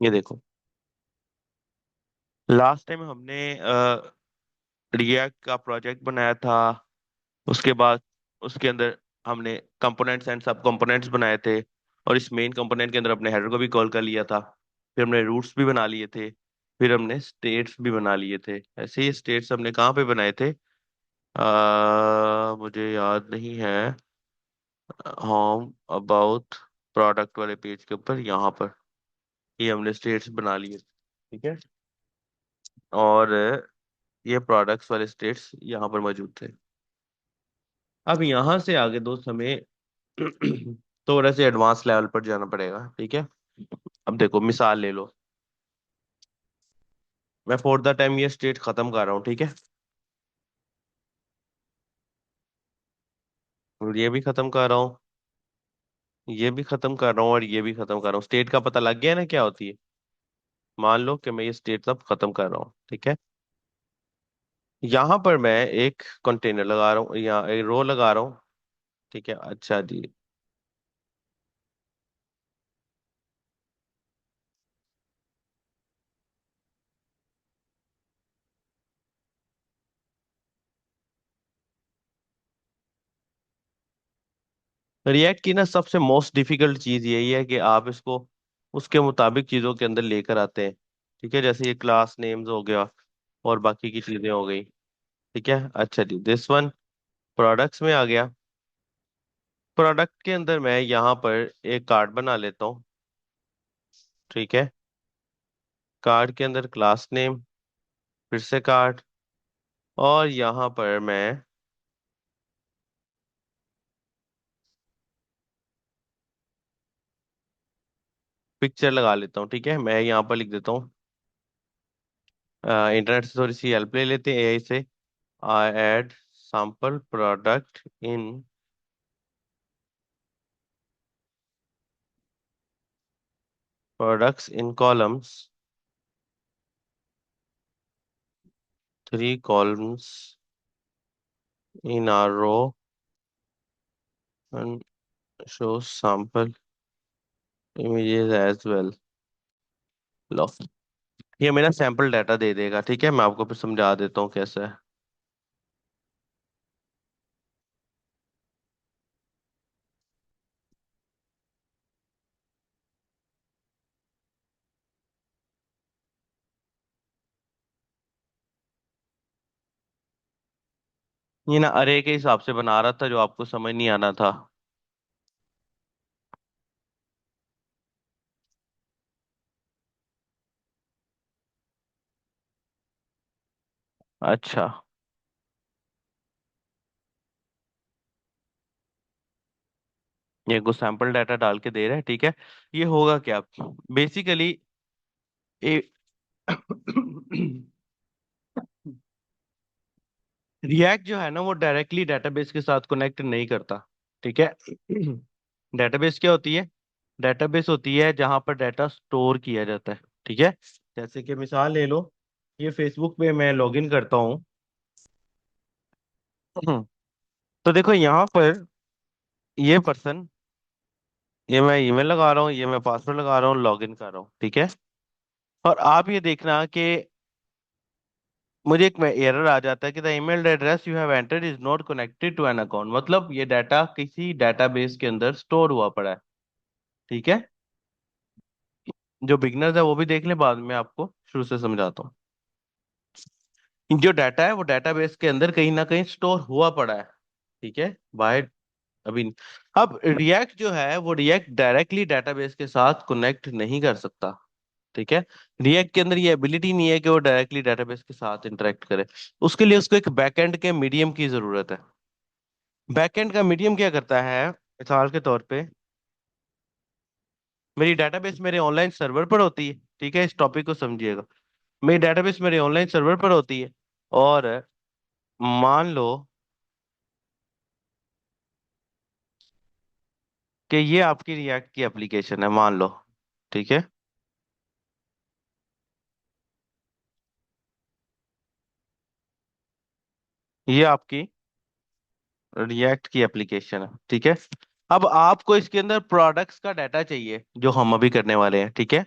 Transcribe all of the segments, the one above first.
ये देखो, last time हमने रिएक्ट का प्रोजेक्ट बनाया था। उसके बाद उसके अंदर हमने कंपोनेंट्स एंड सब कंपोनेंट्स बनाए थे। और इस मेन कंपोनेंट के अंदर अपने हेडर को भी कॉल कर लिया था। फिर हमने रूट्स भी बना लिए थे। फिर हमने स्टेट्स भी बना लिए थे। ऐसे ही स्टेट्स हमने कहाँ पे बनाए थे, मुझे याद नहीं है। होम अबाउट प्रोडक्ट वाले पेज के ऊपर यहाँ पर ये हमने स्टेट्स बना लिए, ठीक है। और ये प्रोडक्ट्स वाले स्टेट्स यहाँ पर मौजूद थे। अब यहाँ से आगे दोस्त हमें थोड़ा से एडवांस लेवल पर जाना पड़ेगा, ठीक है। अब देखो, मिसाल ले लो। मैं फॉर द टाइम ये स्टेट खत्म कर रहा हूँ, ठीक है। और ये भी खत्म कर रहा हूँ, ये भी खत्म कर रहा हूँ, और ये भी खत्म कर रहा हूँ। स्टेट का पता लग गया ना क्या होती है। मान लो कि मैं ये स्टेट सब खत्म कर रहा हूँ, ठीक है। यहाँ पर मैं एक कंटेनर लगा रहा हूँ या एक रो लगा रहा हूँ, ठीक है। अच्छा जी। रिएक्ट की ना सबसे मोस्ट डिफिकल्ट चीज यही है कि आप इसको उसके मुताबिक चीजों के अंदर लेकर आते हैं, ठीक है। जैसे ये क्लास नेम्स हो गया और बाकी की चीजें हो गई, ठीक है। अच्छा जी, दिस वन प्रोडक्ट्स में आ गया। प्रोडक्ट के अंदर मैं यहाँ पर एक कार्ड बना लेता हूँ, ठीक है। कार्ड के अंदर क्लास नेम, फिर से कार्ड, और यहाँ पर मैं पिक्चर लगा लेता हूँ, ठीक है। मैं यहाँ पर लिख देता हूँ, इंटरनेट से थोड़ी सी हेल्प ले लेते हैं, एआई से। I add sample product in products in columns, three columns in a row, and show sample images as well. लो, ये मेरा सैंपल डाटा दे देगा, ठीक है। मैं आपको फिर समझा देता हूँ कैसे है। ये ना अरे के हिसाब से बना रहा था, जो आपको समझ नहीं आना था। अच्छा, ये को सैंपल डाटा डाल के दे रहा है, ठीक है। ये होगा क्या बेसिकली, ए रिएक्ट जो है ना वो डायरेक्टली डेटाबेस के साथ कनेक्ट नहीं करता, ठीक है। डेटाबेस क्या होती है? डेटाबेस होती है जहां पर डाटा स्टोर किया जाता है, ठीक है। जैसे कि मिसाल ले लो, ये फेसबुक पे मैं लॉगिन करता हूँ। तो देखो यहाँ पर ये पर्सन, ये मैं ईमेल लगा रहा हूँ, ये मैं पासवर्ड लगा रहा हूँ, लॉगिन कर रहा हूँ, ठीक है। और आप ये देखना कि मुझे एक एरर आ जाता है कि the email address you have entered is not connected to an account. मतलब ये डाटा किसी डाटाबेस के अंदर स्टोर हुआ पड़ा है, ठीक है। जो बिगनर्स है वो भी देख ले, बाद में आपको शुरू से समझाता हूँ। जो डाटा है वो डाटाबेस के अंदर कहीं ना कहीं स्टोर हुआ पड़ा है, ठीक है। बाय अभी अब रिएक्ट जो है वो रिएक्ट डायरेक्टली डाटाबेस के साथ कनेक्ट नहीं कर सकता, ठीक है। रिएक्ट के अंदर ये एबिलिटी नहीं है कि वो डायरेक्टली डाटाबेस के साथ इंटरेक्ट करे। उसके लिए उसको एक बैकएंड के मीडियम की जरूरत है। बैकएंड का मीडियम क्या करता है, मिसाल के तौर पे मेरी डाटाबेस मेरे ऑनलाइन सर्वर पर होती है, ठीक है। इस टॉपिक को समझिएगा। मेरी डेटाबेस मेरे ऑनलाइन सर्वर पर होती है, और मान लो कि ये आपकी रिएक्ट की एप्लीकेशन है, मान लो, ठीक है। ये आपकी रिएक्ट की एप्लीकेशन है, ठीक है। अब आपको इसके अंदर प्रोडक्ट्स का डाटा चाहिए, जो हम अभी करने वाले हैं, ठीक है।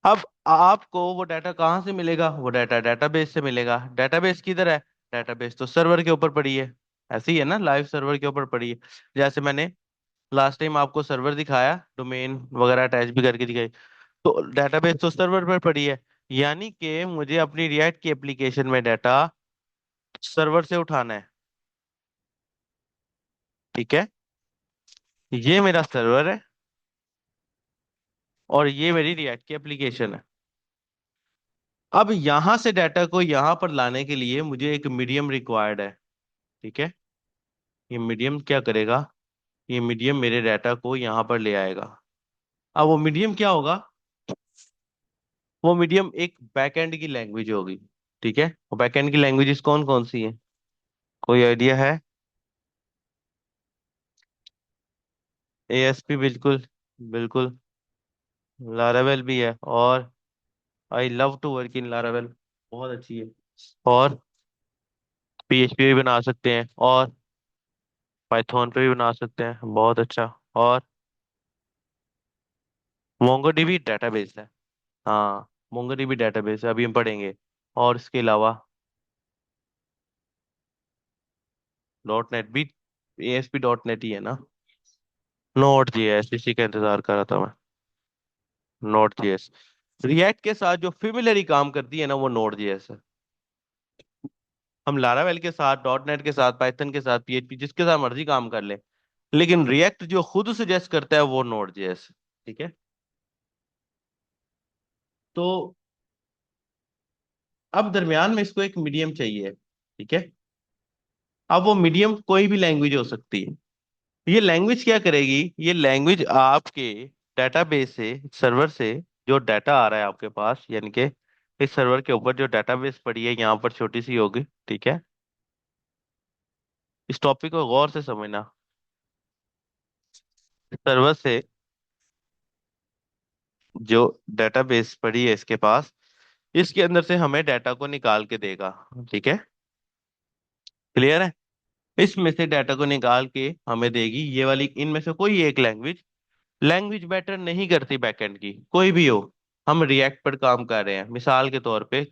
अब आपको वो डाटा कहाँ से मिलेगा? वो डाटा डेटाबेस से मिलेगा। डेटाबेस किधर है? डेटाबेस तो सर्वर के ऊपर पड़ी है। ऐसे ही है ना, लाइव सर्वर के ऊपर पड़ी है। जैसे मैंने लास्ट टाइम आपको सर्वर दिखाया, डोमेन वगैरह अटैच भी करके दिखाई, तो डेटाबेस तो सर्वर पर पड़ी है। यानी कि मुझे अपनी रिएक्ट की एप्लीकेशन में डाटा सर्वर से उठाना है। ठीक है, ये मेरा सर्वर है और ये मेरी रिएक्ट की एप्लीकेशन है। अब यहां से डाटा को यहां पर लाने के लिए मुझे एक मीडियम रिक्वायर्ड है। ठीक है, ये मीडियम क्या करेगा? ये मीडियम मेरे डाटा को यहाँ पर ले आएगा। अब वो मीडियम क्या होगा? वो मीडियम एक बैकएंड की लैंग्वेज होगी। ठीक है, और बैकएंड की लैंग्वेजेस कौन कौन सी है? कोई आइडिया है? एएसपी, बिल्कुल बिल्कुल। लारावेल भी है, और I love to work in Laravel, बहुत अच्छी है। और पीएचपी भी बना सकते हैं, और पाइथन पे भी बना सकते हैं, बहुत अच्छा। और मोंगोडीबी डेटाबेस है। हाँ, मोंगोडीबी डेटाबेस है, अभी हम पढ़ेंगे। और इसके अलावा डॉट नेट भी, एएसपी डॉट नेट ही है ना? नोट जीएस, इसी का इंतजार कर रहा था मैं। Note GS. रिएक्ट के साथ जो फेमिलरी काम करती है ना, वो नोट जीएस है। हम लारावेल के साथ, डॉट नेट के साथ, पाइथन के साथ, पीएचपी, जिसके साथ मर्जी काम कर ले, लेकिन रिएक्ट जो खुद सजेस्ट करता है वो नोट जेएस। ठीक है, तो अब दरमियान में इसको एक मीडियम चाहिए। ठीक है, अब वो मीडियम कोई भी लैंग्वेज हो सकती है। ये लैंग्वेज क्या करेगी? ये लैंग्वेज आपके डेटाबेस से, सर्वर से जो डाटा आ रहा है आपके पास, यानी कि इस सर्वर के ऊपर जो डेटाबेस पड़ी है यहाँ पर छोटी सी होगी। ठीक है, इस टॉपिक को गौर से समझना। सर्वर से जो डेटाबेस पड़ी है इसके पास, इसके अंदर से हमें डाटा को निकाल के देगा। ठीक है, क्लियर है? इसमें से डाटा को निकाल के हमें देगी ये वाली, इनमें से कोई एक लैंग्वेज। लैंग्वेज मैटर नहीं करती बैकएंड की, कोई भी हो। हम रिएक्ट पर काम कर रहे हैं, मिसाल के तौर पे,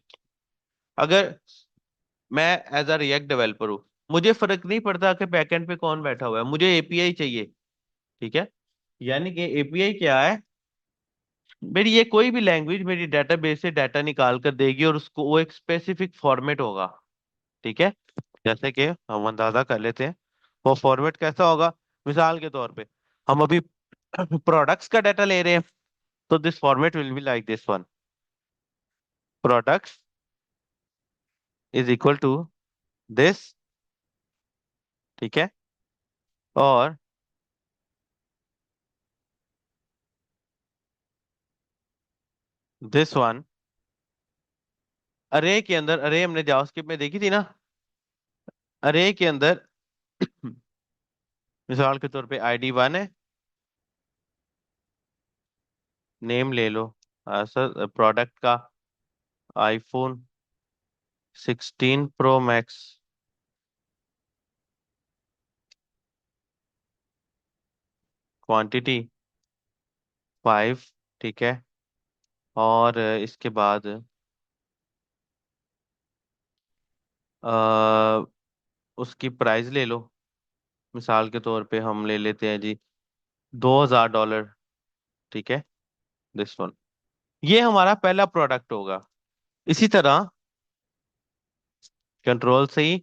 अगर मैं एज अ रिएक्ट डेवलपर हूँ, मुझे फर्क नहीं पड़ता कि बैकएंड पे कौन बैठा हुआ है, मुझे एपीआई चाहिए। ठीक है, यानी कि एपीआई क्या है? मेरी ये कोई भी लैंग्वेज मेरी डेटाबेस से डाटा निकाल कर देगी, और उसको वो एक स्पेसिफिक फॉर्मेट होगा। ठीक है, जैसे कि हम अंदाजा कर लेते हैं, वो फॉर्मेट कैसा होगा। मिसाल के तौर पे हम अभी प्रोडक्ट्स का डाटा ले रहे हैं, तो this format will be like this one: products is equal to this. ठीक है, और दिस वन। अरे के अंदर, अरे हमने जावास्क्रिप्ट में देखी थी ना, अरे के अंदर मिसाल के तौर पे आईडी वन है, नेम ले लो, सर प्रोडक्ट का, आईफोन 16 प्रो मैक्स, क्वांटिटी 5। ठीक है, और इसके बाद अ, उसकी प्राइस ले लो। मिसाल के तौर पे हम ले लेते हैं जी $2000। ठीक है, दिस वन, ये हमारा पहला प्रोडक्ट होगा। इसी तरह कंट्रोल सी,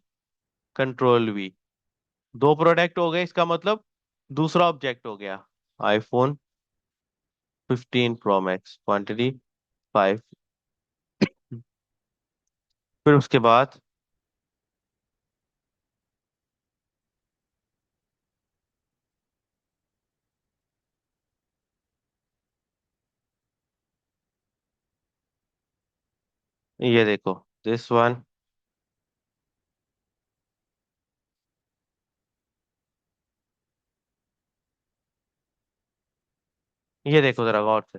कंट्रोल वी, दो प्रोडक्ट हो गए, इसका मतलब दूसरा ऑब्जेक्ट हो गया आईफोन 15 प्रो मैक्स, क्वांटिटी 5। फिर उसके बाद ये देखो, दिस वन, ये देखो जरा गौर से,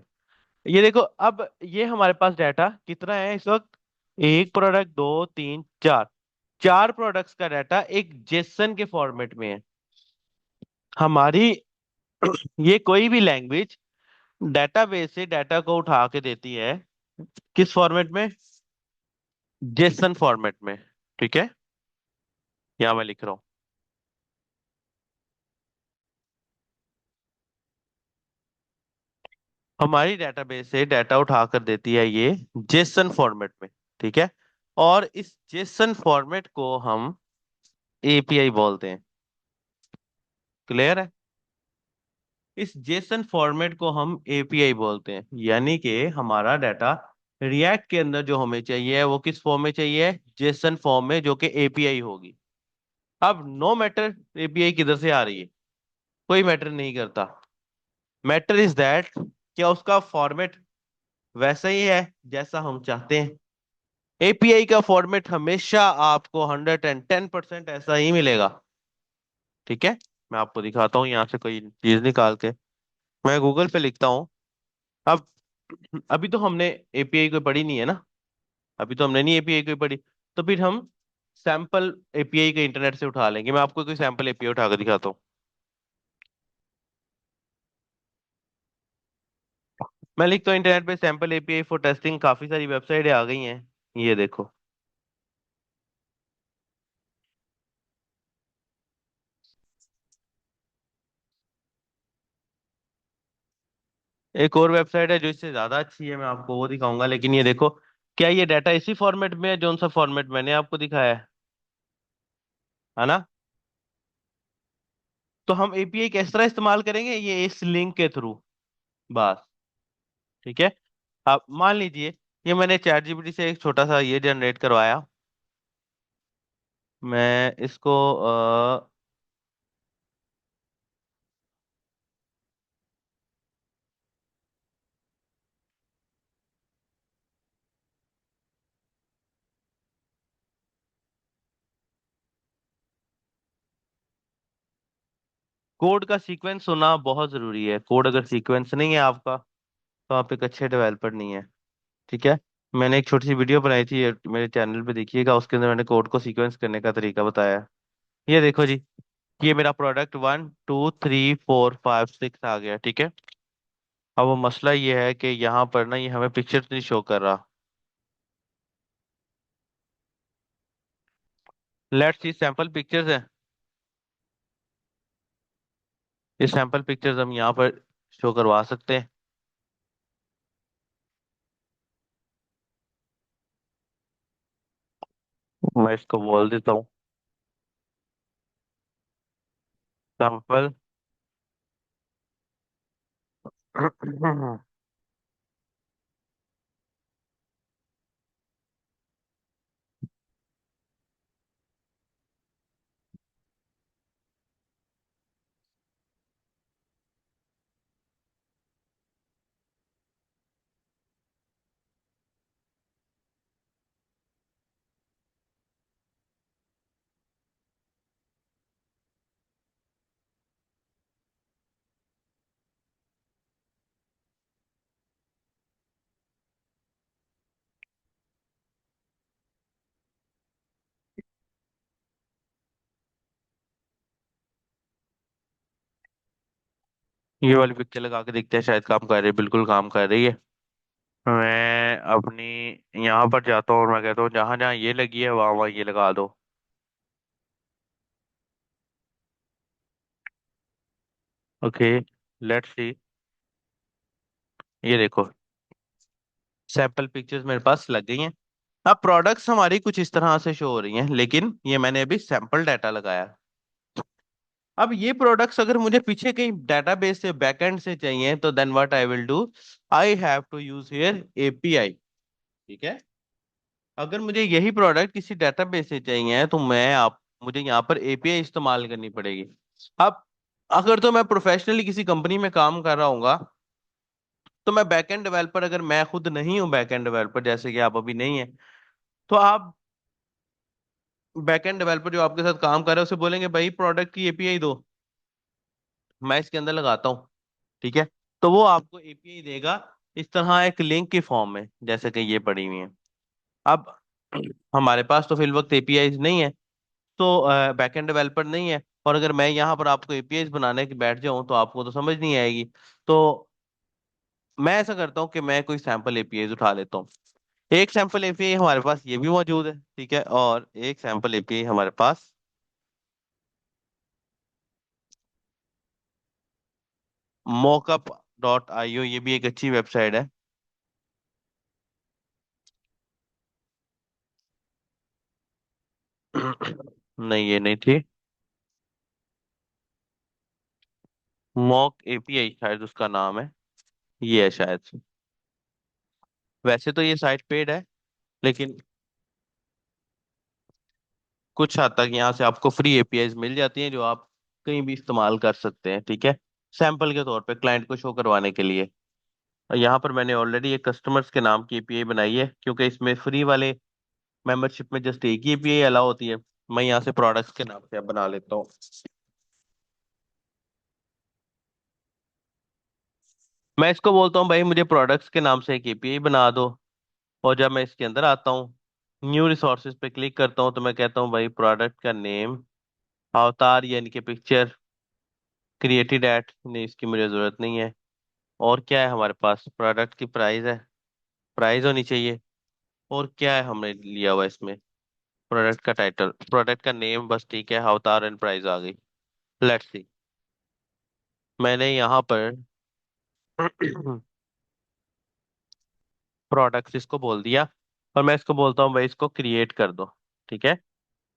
ये देखो। अब ये हमारे पास डाटा कितना है इस वक्त? एक प्रोडक्ट, दो, तीन, चार, चार प्रोडक्ट्स का डाटा एक जेसन के फॉर्मेट में है हमारी। ये कोई भी लैंग्वेज डेटाबेस से डाटा को उठा के देती है किस फॉर्मेट में? जेसन फॉर्मेट में। ठीक है, यहाँ मैं लिख रहा हूँ। हमारी डेटाबेस से डाटा उठा कर देती है ये जेसन फॉर्मेट में। ठीक है, और इस जेसन फॉर्मेट को हम एपीआई बोलते हैं। क्लियर है? इस जेसन फॉर्मेट को हम एपीआई बोलते हैं, यानी कि हमारा डाटा रिएक्ट के अंदर जो हमें चाहिए वो किस फॉर्म में चाहिए? जेसन फॉर्म में, जो कि एपीआई होगी। अब नो मैटर एपीआई किधर से आ रही है, कोई मैटर नहीं करता। मैटर इज दैट क्या उसका फॉर्मेट वैसा ही है जैसा हम चाहते हैं। एपीआई का फॉर्मेट हमेशा आपको 110% ऐसा ही मिलेगा। ठीक है, मैं आपको दिखाता हूँ यहाँ से कोई चीज निकाल के। मैं गूगल पे लिखता हूँ। अब अभी तो हमने एपीआई कोई पढ़ी नहीं है ना, अभी तो हमने नहीं एपीआई कोई पढ़ी। तो फिर हम सैंपल एपीआई के इंटरनेट से उठा लेंगे। मैं आपको कोई सैंपल एपीआई उठा कर दिखाता हूँ। मैं लिखता हूँ इंटरनेट पे सैंपल एपीआई फॉर टेस्टिंग, काफी सारी वेबसाइटें आ गई हैं। ये देखो, एक और वेबसाइट है जो इससे ज्यादा अच्छी है, मैं आपको वो दिखाऊंगा। लेकिन ये देखो, क्या ये डाटा इसी फॉर्मेट में है जो सा फॉर्मेट मैंने आपको दिखाया है ना? तो हम एपीआई किस तरह इस्तेमाल करेंगे? ये इस लिंक के थ्रू, बस। ठीक है, अब मान लीजिए ये मैंने चैट जीपीटी से एक छोटा सा ये जनरेट करवाया। मैं इसको कोड का सीक्वेंस होना बहुत जरूरी है। कोड अगर सीक्वेंस नहीं है आपका, तो आप एक अच्छे डेवलपर नहीं है। ठीक है, मैंने एक छोटी सी वीडियो बनाई थी, ये मेरे चैनल पे देखिएगा, उसके अंदर मैंने कोड को सीक्वेंस करने का तरीका बताया है। ये देखो जी, ये मेरा प्रोडक्ट 1 2 3 4 5 6 आ गया। ठीक है, अब वो मसला ये है कि यहाँ पर ना ये हमें पिक्चर्स नहीं शो कर रहा। लेट्स सी, सैंपल पिक्चर्स है। ये सैंपल पिक्चर्स हम यहाँ पर शो करवा सकते हैं। मैं इसको बोल देता हूँ सैंपल। ये वाली पिक्चर लगा के देखते हैं, शायद काम कर रही है। बिल्कुल काम कर रही है। मैं अपनी यहाँ पर जाता हूँ और मैं कहता हूँ जहां जहां ये लगी है वहां वहां ये लगा दो। Okay, let's see. ये देखो, सैंपल पिक्चर्स मेरे पास लग गई हैं। अब प्रोडक्ट्स हमारी कुछ इस तरह से शो हो रही हैं, लेकिन ये मैंने अभी सैंपल डाटा लगाया। अब ये प्रोडक्ट्स अगर मुझे पीछे कहीं डेटाबेस से बैकएंड से चाहिए, तो then what I will do, I have to use here API. ठीक है, अगर मुझे यही प्रोडक्ट किसी डेटाबेस से चाहिए तो मैं आप मुझे यहाँ पर एपीआई इस्तेमाल करनी पड़ेगी। अब अगर तो मैं प्रोफेशनली किसी कंपनी में काम कर रहा हूँ, तो मैं बैकएंड डेवलपर, अगर मैं खुद नहीं हूँ बैकएंड डेवलपर, जैसे कि आप अभी नहीं है, तो आप बैकएंड डेवलपर जो आपके साथ काम कर रहे हैं उसे बोलेंगे भाई प्रोडक्ट की एपीआई दो, मैं इसके अंदर लगाता हूँ। ठीक है, तो वो आपको एपीआई देगा इस तरह एक लिंक की फॉर्म में, जैसे कि ये पड़ी हुई है। अब हमारे पास तो फिल वक्त एपीआई नहीं है, तो बैकएंड डेवलपर नहीं है, और अगर मैं यहाँ पर आपको एपीआई बनाने की बैठ जाऊँ तो आपको तो समझ नहीं आएगी। तो मैं ऐसा करता हूँ कि मैं कोई सैंपल एपीआई उठा लेता हूँ। एक सैंपल एपीआई हमारे पास ये भी मौजूद है, ठीक है, और एक सैंपल एपीआई हमारे पास mockup.io, ये भी एक अच्छी वेबसाइट है। नहीं, ये नहीं थी। मॉक एपीआई शायद उसका नाम है, ये है शायद से। वैसे तो ये साइट पेड है, लेकिन कुछ हद तक यहाँ से आपको फ्री एपीआईज मिल जाती हैं जो आप कहीं भी इस्तेमाल कर सकते हैं, ठीक है, सैंपल के तौर पे क्लाइंट को शो करवाने के लिए। और यहाँ पर मैंने ऑलरेडी एक कस्टमर्स के नाम की एपीआई बनाई है, क्योंकि इसमें फ्री वाले मेंबरशिप में जस्ट एक ही एपीआई अलाउ होती है। मैं यहाँ से प्रोडक्ट्स के नाम से अब बना लेता हूँ। मैं इसको बोलता हूँ भाई मुझे प्रोडक्ट्स के नाम से एक एपीआई बना दो। और जब मैं इसके अंदर आता हूँ, न्यू रिसोर्सेज पे क्लिक करता हूँ, तो मैं कहता हूँ भाई प्रोडक्ट का नेम, अवतार यानी कि पिक्चर, क्रिएटेड एट, नहीं इसकी मुझे जरूरत नहीं है। और क्या है हमारे पास, प्रोडक्ट की प्राइस है, प्राइस होनी चाहिए। और क्या है हमने लिया हुआ इसमें, प्रोडक्ट का टाइटल, प्रोडक्ट का नेम, बस ठीक है, अवतार एंड प्राइस आ गई। लेट्स सी, मैंने यहाँ पर प्रोडक्ट्स इसको बोल दिया, और मैं इसको बोलता हूँ भाई इसको क्रिएट कर दो, ठीक है।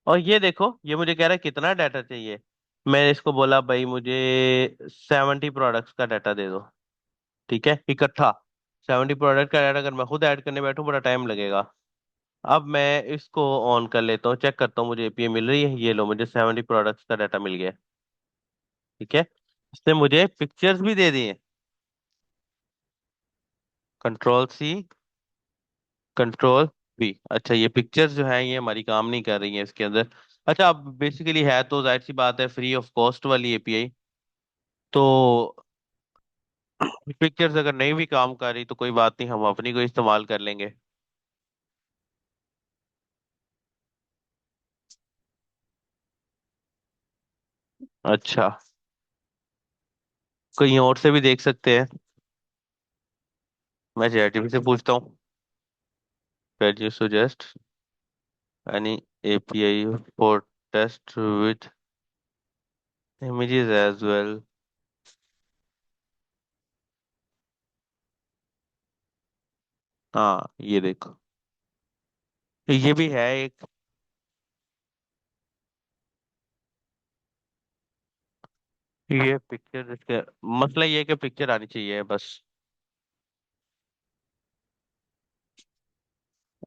और ये देखो ये मुझे कह रहा है कितना डाटा चाहिए। मैंने इसको बोला भाई मुझे 70 प्रोडक्ट्स का डाटा दे दो, ठीक है, इकट्ठा। 70 प्रोडक्ट का डाटा अगर मैं खुद ऐड करने बैठूं बड़ा टाइम लगेगा। अब मैं इसको ऑन कर लेता हूँ, चेक करता हूँ मुझे एपीआई मिल रही है, ये लो मुझे 70 प्रोडक्ट्स का डाटा मिल गया, ठीक है। इसने मुझे पिक्चर्स भी दे दिए। Control C, control B. अच्छा, ये पिक्चर्स जो है ये हमारी काम नहीं कर रही है इसके अंदर। अच्छा, अब बेसिकली है तो जाहिर सी बात है फ्री ऑफ कॉस्ट वाली एपीआई, तो पिक्चर्स अगर नहीं भी काम कर रही तो कोई बात नहीं, हम अपनी को इस्तेमाल कर लेंगे। अच्छा, कहीं और से भी देख सकते हैं। मैं चैट से पूछता हूँ, can you suggest any API for test with images as well. हाँ, ये देखो, ये भी है एक। ये पिक्चर, इसके मसला ये है कि पिक्चर आनी चाहिए बस।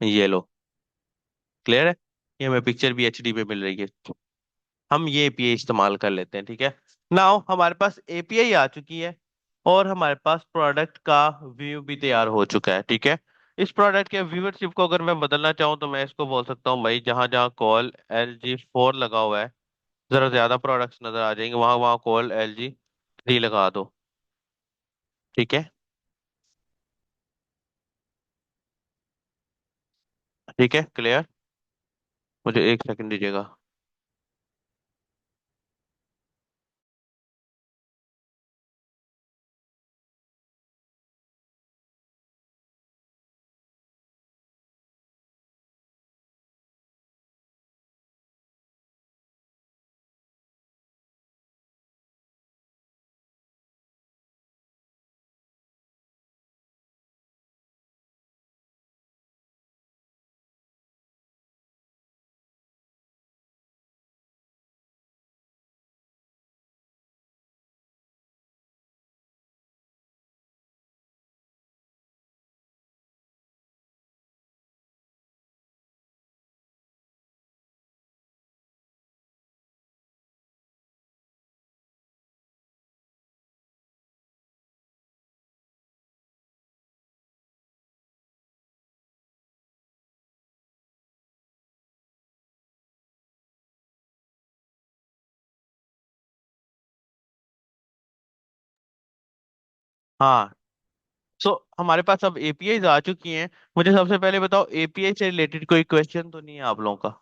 ये लो, क्लियर है, ये हमें पिक्चर भी एचडी पे मिल रही है। हम ये एपीआई इस्तेमाल कर लेते हैं, ठीक है। नाउ हमारे पास एपीआई आ चुकी है, और हमारे पास प्रोडक्ट का व्यू भी तैयार हो चुका है, ठीक है। इस प्रोडक्ट के व्यूअरशिप को अगर मैं बदलना चाहूँ तो मैं इसको बोल सकता हूँ भाई जहां जहां कॉल LG4 लगा हुआ है, जरा ज्यादा प्रोडक्ट्स नजर आ जाएंगे, वहां वहां कॉल LG3 लगा दो, ठीक है। ठीक है, क्लियर। मुझे एक सेकंड दीजिएगा। हाँ, सो हमारे पास अब एपीआई आ चुकी हैं। मुझे सबसे पहले बताओ, एपीआई से रिलेटेड कोई क्वेश्चन तो नहीं है आप लोगों का?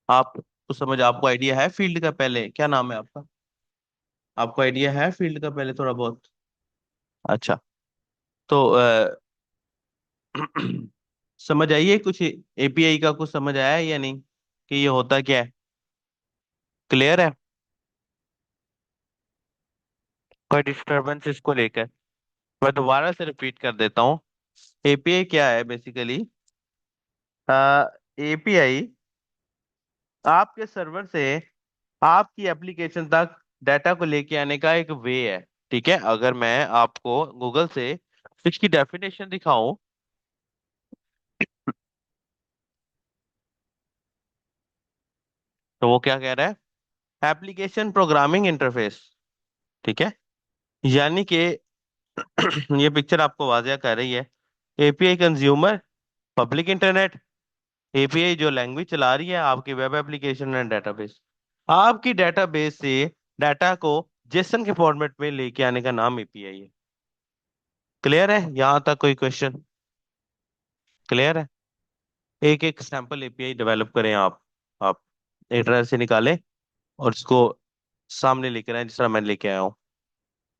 आप तो समझ, आपको आइडिया है फील्ड का, पहले क्या नाम है आपका? आपको आइडिया है फील्ड का पहले थोड़ा बहुत? अच्छा, तो समझ आइए कुछ, एपीआई का कुछ समझ आया है या नहीं, कि ये होता क्या है? क्लियर है? कोई डिस्टरबेंस इसको लेकर? मैं दोबारा से रिपीट कर देता हूँ। एपीआई क्या है बेसिकली? एपीआई आपके सर्वर से आपकी एप्लीकेशन तक डाटा को लेके आने का एक वे है। ठीक है, अगर मैं आपको गूगल से इसकी डेफिनेशन दिखाऊं, तो वो क्या कह रहा है? Application programming interface. ठीक है, यानी कि ये पिक्चर आपको वाज़िया कर रही है। API consumer, public internet. API जो लैंग्वेज चला रही है आपकी वेब एप्लीकेशन एंड डेटाबेस। आपकी डेटाबेस से डाटा को जेसन के फॉर्मेट में लेके आने का नाम एपीआई है। क्लियर है यहाँ तक? कोई क्वेश्चन? क्लियर है? एक एक सैंपल एपीआई डेवलप करें आप इंटरनेट से निकालें और इसको सामने लेकर आए जिस तरह मैं लेके आया हूँ।